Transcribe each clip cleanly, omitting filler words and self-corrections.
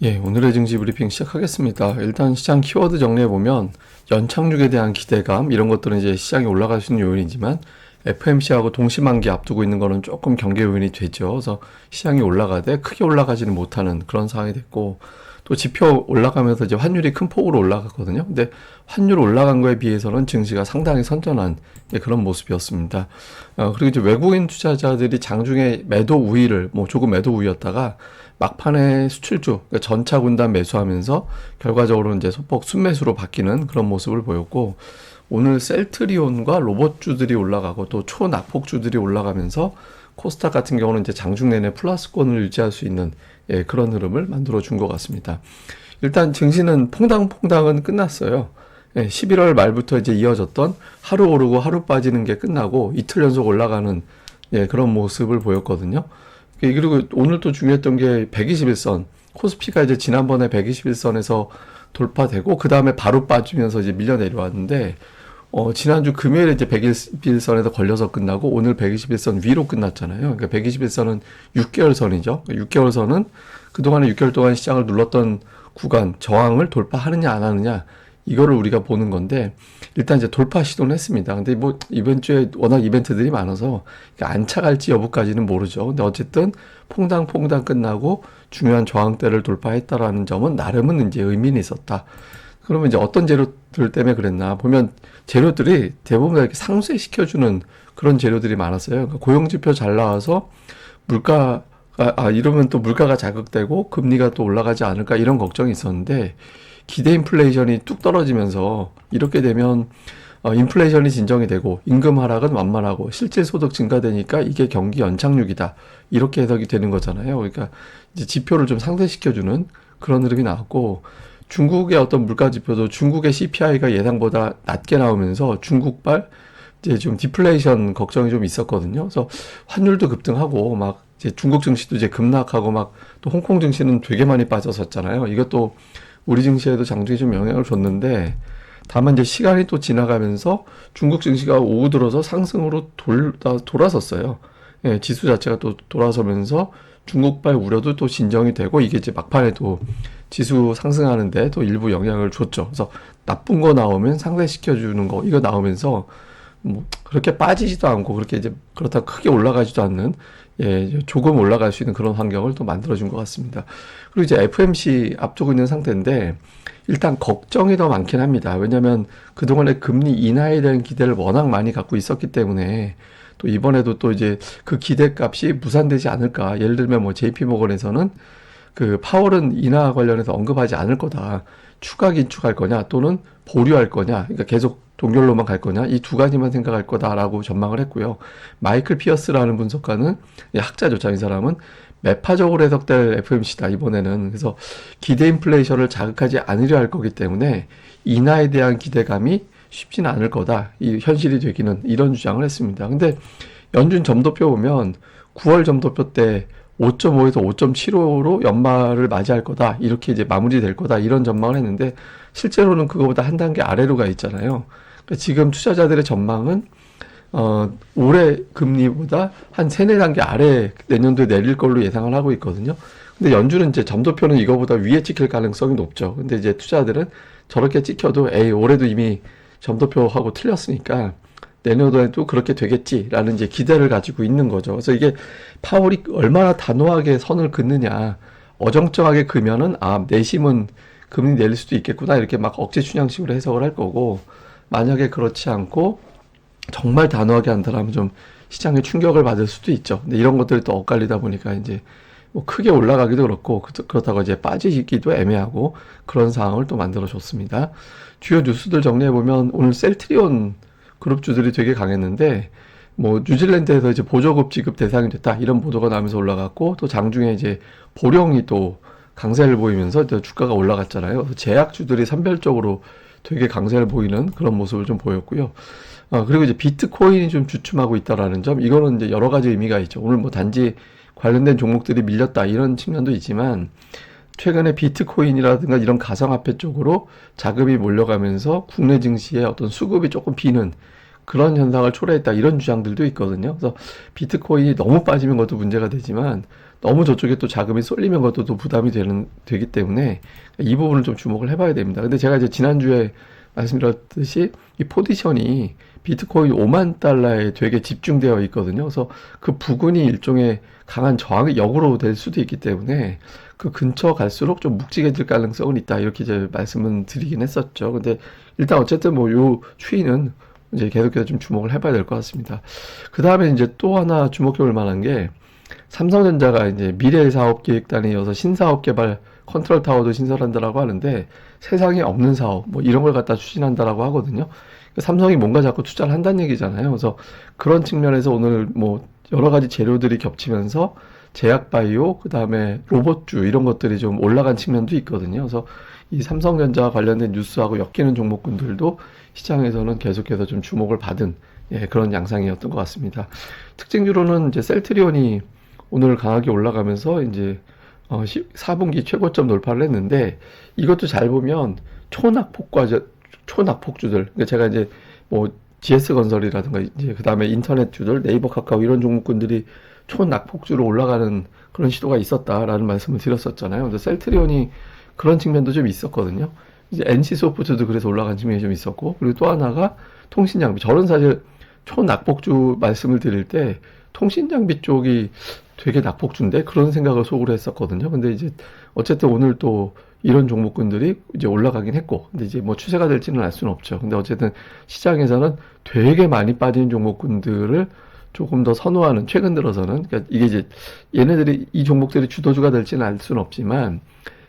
예, 오늘의 증시 브리핑 시작하겠습니다. 일단 시장 키워드 정리해보면 연착륙에 대한 기대감 이런 것들은 이제 시장이 올라갈 수 있는 요인이지만 FMC하고 동시만기 앞두고 있는 거는 조금 경계 요인이 되죠. 그래서 시장이 올라가되 크게 올라가지는 못하는 그런 상황이 됐고 또 지표 올라가면서 이제 환율이 큰 폭으로 올라갔거든요. 근데 환율 올라간 거에 비해서는 증시가 상당히 선전한 그런 모습이었습니다. 그리고 이제 외국인 투자자들이 장중에 매도 우위를 조금 매도 우위였다가 막판에 수출주, 그러니까 전차 군단 매수하면서 결과적으로 이제 소폭 순매수로 바뀌는 그런 모습을 보였고, 오늘 셀트리온과 로봇주들이 올라가고 또 초낙폭주들이 올라가면서 코스닥 같은 경우는 이제 장중 내내 플러스권을 유지할 수 있는 그런 흐름을 만들어 준 것 같습니다. 일단 증시는 퐁당퐁당은 끝났어요. 11월 말부터 이제 이어졌던 하루 오르고 하루 빠지는 게 끝나고 이틀 연속 올라가는 그런 모습을 보였거든요. 그리고 오늘 또 중요했던 게 121선. 코스피가 이제 지난번에 121선에서 돌파되고, 그 다음에 바로 빠지면서 이제 밀려 내려왔는데, 지난주 금요일에 이제 121선에서 걸려서 끝나고, 오늘 121선 위로 끝났잖아요. 그러니까 121선은 6개월 선이죠. 6개월 선은 그동안에 6개월 동안 시장을 눌렀던 구간, 저항을 돌파하느냐, 안 하느냐, 이거를 우리가 보는 건데, 일단 이제 돌파 시도는 했습니다. 근데 이번 주에 워낙 이벤트들이 많아서 안착할지 여부까지는 모르죠. 근데 어쨌든 퐁당퐁당 끝나고 중요한 저항대를 돌파했다라는 점은 나름은 이제 의미는 있었다. 그러면 이제 어떤 재료들 때문에 그랬나 보면 재료들이 대부분 이렇게 상쇄시켜주는 그런 재료들이 많았어요. 그러니까 고용지표 잘 나와서 이러면 또 물가가 자극되고 금리가 또 올라가지 않을까 이런 걱정이 있었는데, 기대 인플레이션이 뚝 떨어지면서 이렇게 되면 인플레이션이 진정이 되고 임금 하락은 완만하고 실질 소득 증가되니까 이게 경기 연착륙이다, 이렇게 해석이 되는 거잖아요. 그러니까 이제 지표를 좀 상쇄시켜주는 그런 흐름이 나왔고, 중국의 어떤 물가 지표도 중국의 CPI가 예상보다 낮게 나오면서 중국발 이제 좀 디플레이션 걱정이 좀 있었거든요. 그래서 환율도 급등하고 막 이제 중국 증시도 이제 급락하고 막 또 홍콩 증시는 되게 많이 빠졌었잖아요. 이것도 우리 증시에도 장중에 좀 영향을 줬는데, 다만 이제 시간이 또 지나가면서 중국 증시가 오후 들어서 상승으로 돌아섰어요. 지수 자체가 또 돌아서면서 중국발 우려도 또 진정이 되고, 이게 이제 막판에 또 지수 상승하는데 또 일부 영향을 줬죠. 그래서 나쁜 거 나오면 상쇄시켜주는 거, 이거 나오면서 그렇게 빠지지도 않고 그렇게 이제 그렇다고 크게 올라가지도 않는, 조금 올라갈 수 있는 그런 환경을 또 만들어준 것 같습니다. 그리고 이제 FMC 앞두고 있는 상태인데, 일단 걱정이 더 많긴 합니다. 왜냐하면 그동안에 금리 인하에 대한 기대를 워낙 많이 갖고 있었기 때문에, 또 이번에도 또 이제 그 기대값이 무산되지 않을까. 예를 들면 JP모건에서는 그 파월은 인하 관련해서 언급하지 않을 거다, 추가 긴축할 거냐 또는 보류할 거냐, 그러니까 계속 동결로만 갈 거냐, 이 두 가지만 생각할 거다라고 전망을 했고요. 마이클 피어스라는 분석가는, 학자죠, 이 사람은 매파적으로 해석될 FMC다 이번에는. 그래서 기대 인플레이션을 자극하지 않으려 할 거기 때문에 인하에 대한 기대감이 쉽지는 않을 거다, 이 현실이 되기는, 이런 주장을 했습니다. 근데 연준 점도표 보면 9월 점도표 때 5.5에서 5.75로 연말을 맞이할 거다, 이렇게 이제 마무리될 거다, 이런 전망을 했는데 실제로는 그거보다 한 단계 아래로 가 있잖아요. 그러니까 지금 투자자들의 전망은 올해 금리보다 한 세네 단계 아래 내년도에 내릴 걸로 예상을 하고 있거든요. 근데 연준은 이제 점도표는 이거보다 위에 찍힐 가능성이 높죠. 근데 이제 투자들은 저렇게 찍혀도 올해도 이미 점도표하고 틀렸으니까 내년도에도 그렇게 되겠지라는 이제 기대를 가지고 있는 거죠. 그래서 이게 파월이 얼마나 단호하게 선을 긋느냐, 어정쩡하게 그면은 내심은 금리 내릴 수도 있겠구나, 이렇게 막 억지 춘향식으로 해석을 할 거고, 만약에 그렇지 않고 정말 단호하게 한다면 좀 시장에 충격을 받을 수도 있죠. 근데 이런 것들이 또 엇갈리다 보니까 이제 크게 올라가기도 그렇고, 그렇다고 이제 빠지기도 애매하고 그런 상황을 또 만들어 줬습니다. 주요 뉴스들 정리해 보면 오늘 셀트리온 그룹주들이 되게 강했는데, 뉴질랜드에서 이제 보조급 지급 대상이 됐다, 이런 보도가 나면서 올라갔고, 또 장중에 이제 보령이 또 강세를 보이면서 또 주가가 올라갔잖아요. 그래서 제약주들이 선별적으로 되게 강세를 보이는 그런 모습을 좀 보였고요. 그리고 이제 비트코인이 좀 주춤하고 있다라는 점, 이거는 이제 여러 가지 의미가 있죠. 오늘 단지 관련된 종목들이 밀렸다, 이런 측면도 있지만, 최근에 비트코인이라든가 이런 가상화폐 쪽으로 자금이 몰려가면서 국내 증시의 어떤 수급이 조금 비는 그런 현상을 초래했다, 이런 주장들도 있거든요. 그래서 비트코인이 너무 빠지면 그것도 문제가 되지만 너무 저쪽에 또 자금이 쏠리면 그것도 또 부담이 되기 때문에 이 부분을 좀 주목을 해봐야 됩니다. 근데 제가 이제 지난주에 말씀드렸듯이 이 포지션이 비트코인 5만 달러에 되게 집중되어 있거든요. 그래서 그 부근이 일종의 강한 저항의 역으로 될 수도 있기 때문에 그 근처 갈수록 좀 묵직해질 가능성은 있다. 이렇게 이제 말씀은 드리긴 했었죠. 근데 일단 어쨌든 뭐 요 추이는 이제 계속해서 좀 주목을 해봐야 될 것 같습니다. 그 다음에 이제 또 하나 주목해 볼 만한 게 삼성전자가 이제 미래 사업 기획단에 이어서 신사업 개발 컨트롤 타워도 신설한다라고 하는데 세상에 없는 사업 뭐 이런 걸 갖다 추진한다라고 하거든요. 삼성이 뭔가 자꾸 투자를 한다는 얘기잖아요. 그래서 그런 측면에서 오늘 뭐 여러 가지 재료들이 겹치면서 제약바이오, 그 다음에 로봇주 이런 것들이 좀 올라간 측면도 있거든요. 그래서 이 삼성전자 관련된 뉴스하고 엮이는 종목군들도 시장에서는 계속해서 좀 주목을 받은 그런 양상이었던 것 같습니다. 특징주로는 이제 셀트리온이 오늘 강하게 올라가면서 이제 4분기 최고점 돌파를 했는데 이것도 잘 보면 초낙폭주들. 그러니까 제가 이제 뭐 GS건설이라든가 이제 그 다음에 인터넷주들, 네이버, 카카오 이런 종목군들이 초낙폭주로 올라가는 그런 시도가 있었다라는 말씀을 드렸었잖아요. 근데 셀트리온이 그런 측면도 좀 있었거든요. 이제 NC소프트도 그래서 올라간 측면이 좀 있었고, 그리고 또 하나가 통신장비. 저는 사실 초낙폭주 말씀을 드릴 때 통신장비 쪽이 되게 낙폭주인데 그런 생각을 속으로 했었거든요. 근데 이제 어쨌든 오늘 또 이런 종목군들이 이제 올라가긴 했고, 근데 이제 뭐 추세가 될지는 알 수는 없죠. 근데 어쨌든 시장에서는 되게 많이 빠진 종목군들을 조금 더 선호하는, 최근 들어서는, 그러니까 이게 이제 얘네들이, 이 종목들이 주도주가 될지는 알 수는 없지만,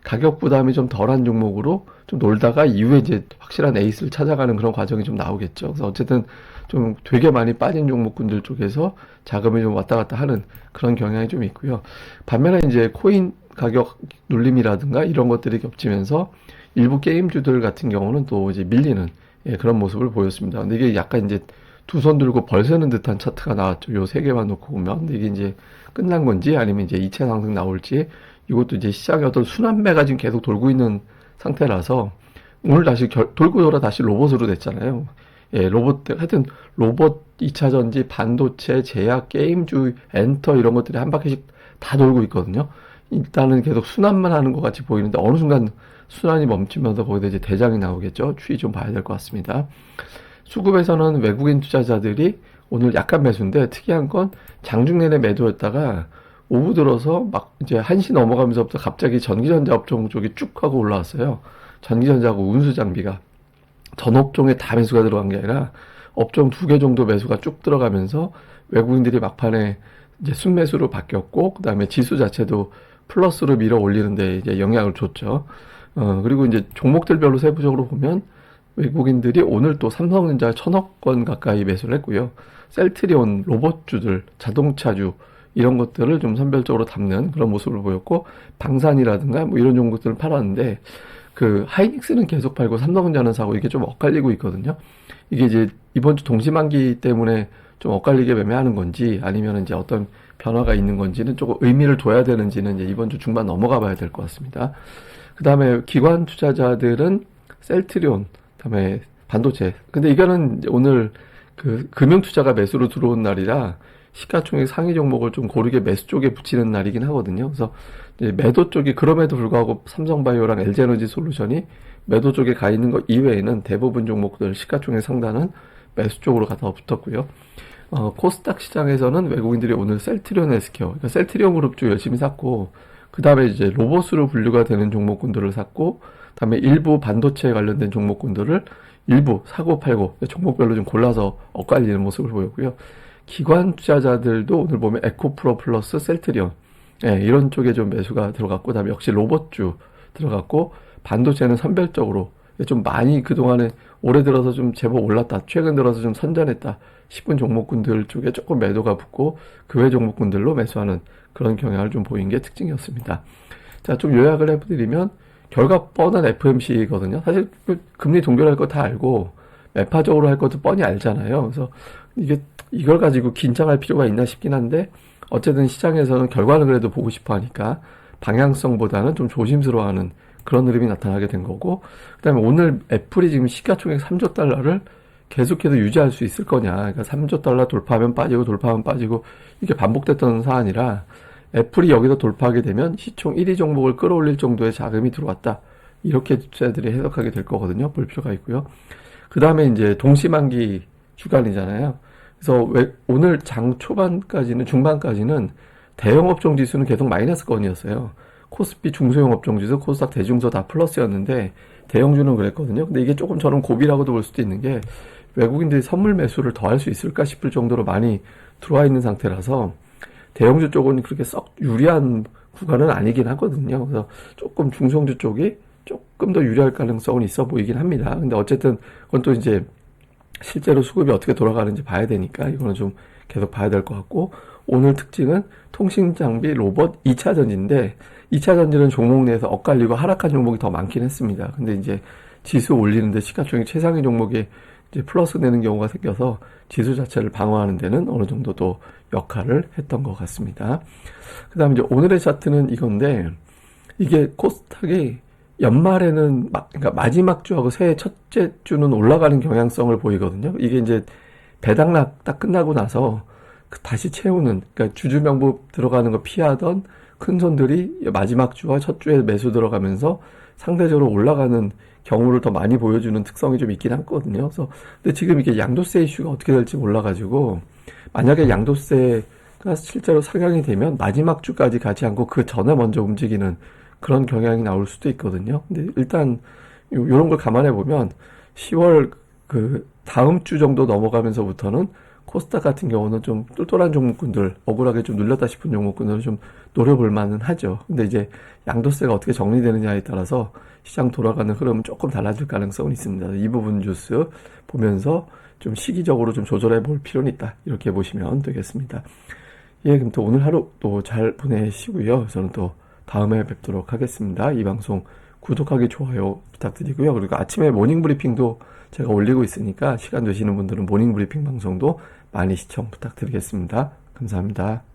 가격 부담이 좀 덜한 종목으로 좀 놀다가 이후에 이제 확실한 에이스를 찾아가는 그런 과정이 좀 나오겠죠. 그래서 어쨌든 좀 되게 많이 빠진 종목군들 쪽에서 자금이 좀 왔다 갔다 하는 그런 경향이 좀 있고요. 반면에 이제 코인 가격 눌림이라든가 이런 것들이 겹치면서 일부 게임주들 같은 경우는 또 이제 밀리는 그런 모습을 보였습니다. 근데 이게 약간 이제 두 손 들고 벌새는 듯한 차트가 나왔죠. 요 세 개만 놓고 보면. 근데 이게 이제 끝난 건지 아니면 이제 이체 상승 나올지 이것도 이제 시장의 어떤 순환매가 지금 계속 돌고 있는 상태라서 오늘 다시 돌고 돌아 다시 로봇으로 됐잖아요. 로봇, 하여튼 로봇 2차 전지, 반도체, 제약, 게임주, 엔터 이런 것들이 한 바퀴씩 다 돌고 있거든요. 일단은 계속 순환만 하는 것 같이 보이는데 어느 순간 순환이 멈추면서 거기다 이제 대장이 나오겠죠. 추이 좀 봐야 될 것 같습니다. 수급에서는 외국인 투자자들이 오늘 약간 매수인데 특이한 건 장중 내내 매도였다가 오후 들어서 막 이제 1시 넘어가면서부터 갑자기 전기전자 업종 쪽이 쭉 하고 올라왔어요. 전기전자하고 운수장비가 전 업종에 다 매수가 들어간 게 아니라 업종 2개 정도 매수가 쭉 들어가면서 외국인들이 막판에 이제 순매수로 바뀌었고, 그 다음에 지수 자체도 플러스로 밀어 올리는데 이제 영향을 줬죠. 그리고 이제 종목들별로 세부적으로 보면 외국인들이 오늘 또 삼성전자 1,000억 원 가까이 매수를 했고요. 셀트리온, 로봇주들, 자동차주 이런 것들을 좀 선별적으로 담는 그런 모습을 보였고, 방산이라든가 뭐 이런 종목들을 팔았는데 그 하이닉스는 계속 팔고 삼성전자는 사고 이게 좀 엇갈리고 있거든요. 이게 이제 이번 주 동시만기 때문에 좀 엇갈리게 매매하는 건지 아니면 이제 어떤 변화가 있는 건지는 조금 의미를 둬야 되는지는 이제 이번 주 중반 넘어가 봐야 될 것 같습니다. 그 다음에 기관 투자자들은 셀트리온, 그 다음에 반도체. 근데 이거는 오늘 그 금융투자가 매수로 들어온 날이라 시가총액 상위 종목을 좀 고르게 매수 쪽에 붙이는 날이긴 하거든요. 그래서 이제 매도 쪽이 그럼에도 불구하고 삼성바이오랑 LG에너지 솔루션이 매도 쪽에 가 있는 것 이외에는 대부분 종목들 시가총액 상단은 매수 쪽으로 가다 붙었고요. 코스닥 시장에서는 외국인들이 오늘 셀트리온 헬스케어, 그러니까 셀트리온 그룹 쪽 열심히 샀고, 그 다음에 이제 로봇으로 분류가 되는 종목군들을 샀고, 그 다음에 일부 반도체에 관련된 종목군들을 일부 사고 팔고 종목별로 좀 골라서 엇갈리는 모습을 보였고요. 기관 투자자들도 오늘 보면 에코프로 플러스 셀트리온 이런 쪽에 좀 매수가 들어갔고, 그다음에 역시 로봇주 들어갔고, 반도체는 선별적으로 좀 많이 그동안에 올해 들어서 좀 제법 올랐다, 최근 들어서 좀 선전했다 싶은 종목군들 쪽에 조금 매도가 붙고 그 외 종목군들로 매수하는 그런 경향을 좀 보인 게 특징이었습니다. 자, 좀 요약을 해드리면 결과 뻔한 FMC거든요. 사실 금리 동결할 거 다 알고 매파적으로 할 것도 뻔히 알잖아요. 그래서 이걸 가지고 긴장할 필요가 있나 싶긴 한데, 어쨌든 시장에서는 결과는 그래도 보고 싶어 하니까 방향성보다는 좀 조심스러워하는 그런 흐름이 나타나게 된 거고, 그 다음에 오늘 애플이 지금 시가총액 3조 달러를 계속해서 유지할 수 있을 거냐. 그러니까 3조 달러 돌파하면 빠지고 돌파하면 빠지고 이게 반복됐던 사안이라 애플이 여기서 돌파하게 되면 시총 1위 종목을 끌어올릴 정도의 자금이 들어왔다. 이렇게 투자자들이 해석하게 될 거거든요. 볼 필요가 있고요. 그 다음에 이제 동시만기 주간이잖아요. 그래서 오늘 장 초반까지는, 중반까지는 대형업종 지수는 계속 마이너스권이었어요. 코스피 중소형업종 지수, 코스닥 대중소 다 플러스였는데 대형주는 그랬거든요. 근데 이게 조금 저는 고비라고도 볼 수도 있는 게 외국인들이 선물 매수를 더 할 수 있을까 싶을 정도로 많이 들어와 있는 상태라서 대형주 쪽은 그렇게 썩 유리한 구간은 아니긴 하거든요. 그래서 조금 중소형주 쪽이 조금 더 유리할 가능성은 있어 보이긴 합니다. 근데 어쨌든 그건 또 이제 실제로 수급이 어떻게 돌아가는지 봐야 되니까 이거는 좀 계속 봐야 될 것 같고, 오늘 특징은 통신장비, 로봇, 2차 전지인데 2차 전지는 종목 내에서 엇갈리고 하락한 종목이 더 많긴 했습니다. 근데 이제 지수 올리는데 시가총액 최상위 종목이 이제 플러스 내는 경우가 생겨서 지수 자체를 방어하는 데는 어느 정도 또 역할을 했던 것 같습니다. 그 다음에 이제 오늘의 차트는 이건데, 이게 코스닥이 연말에는 그러니까 마지막 주하고 새해 첫째 주는 올라가는 경향성을 보이거든요. 이게 이제 배당락 딱 끝나고 나서 다시 채우는, 그러니까 주주명부 들어가는 거 피하던 큰 손들이 마지막 주와 첫 주에 매수 들어가면서 상대적으로 올라가는 경우를 더 많이 보여주는 특성이 좀 있긴 하거든요. 그래서 근데 지금 이게 양도세 이슈가 어떻게 될지 몰라가지고, 만약에 양도세가 실제로 상향이 되면 마지막 주까지 가지 않고 그 전에 먼저 움직이는 그런 경향이 나올 수도 있거든요. 근데 일단 이런 걸 감안해 보면 10월 그 다음 주 정도 넘어가면서부터는 코스닥 같은 경우는 좀 똘똘한 종목군들, 억울하게 좀 눌렸다 싶은 종목군들은 좀 노려볼 만은 하죠. 근데 이제 양도세가 어떻게 정리되느냐에 따라서 시장 돌아가는 흐름은 조금 달라질 가능성은 있습니다. 이 부분 뉴스 보면서 좀 시기적으로 좀 조절해 볼 필요는 있다. 이렇게 보시면 되겠습니다. 예, 그럼 또 오늘 하루 또 잘 보내시고요. 저는 또 다음에 뵙도록 하겠습니다. 이 방송 구독하기, 좋아요 부탁드리고요. 그리고 아침에 모닝 브리핑도 제가 올리고 있으니까 시간 되시는 분들은 모닝 브리핑 방송도 많이 시청 부탁드리겠습니다. 감사합니다.